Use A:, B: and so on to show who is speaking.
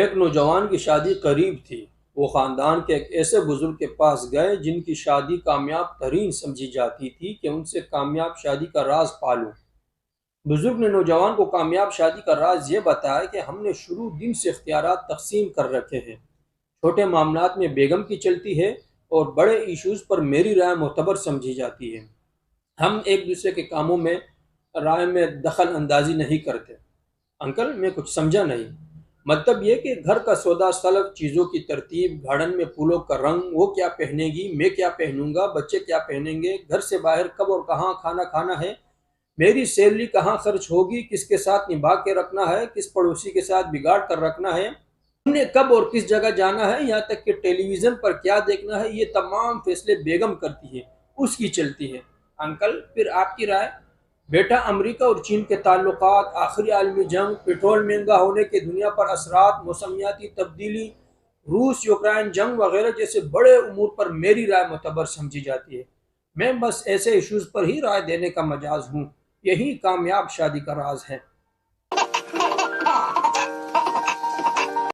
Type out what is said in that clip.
A: एक नौजवान की शादी करीब थी। वो ख़ानदान के एक ऐसे बुजुर्ग के पास गए जिनकी शादी कामयाब तरीन समझी जाती थी कि उनसे कामयाब शादी का राज पालूं। बुजुर्ग ने नौजवान को कामयाब शादी का राज ये बताया कि हमने शुरू दिन से इख्तियारात तकसीम कर रखे हैं। छोटे मामलात में बेगम की चलती है और बड़े इश्यूज़ पर मेरी राय मोतबर समझी जाती है। हम एक दूसरे के कामों में राय में दखल अंदाजी नहीं करते। अंकल, मैं कुछ समझा नहीं। मतलब ये कि घर का सौदा सलफ, चीज़ों की तरतीब, गार्डन में फूलों का रंग, वो क्या पहनेगी, मैं क्या पहनूंगा, बच्चे क्या पहनेंगे, घर से बाहर कब और कहाँ खाना खाना है, मेरी सैलरी कहाँ खर्च होगी, किसके साथ निभा के रखना है, किस पड़ोसी के साथ बिगाड़ कर रखना है, हमने कब और किस जगह जाना है, यहाँ तक कि टेलीविज़न पर क्या देखना है, ये तमाम फैसले बेगम करती है, उसकी चलती है। अंकल, फिर आपकी राय? बेटा, अमेरिका और चीन के ताल्लुकात, आखिरी आलमी जंग, पेट्रोल महंगा होने के दुनिया पर असरात, मौसमियाती तब्दीली, रूस यूक्रेन जंग वगैरह जैसे बड़े उमूर पर मेरी राय मोतबर समझी जाती है। मैं बस ऐसे इश्यूज़ पर ही राय देने का मजाज हूँ। यही कामयाब शादी का राज है।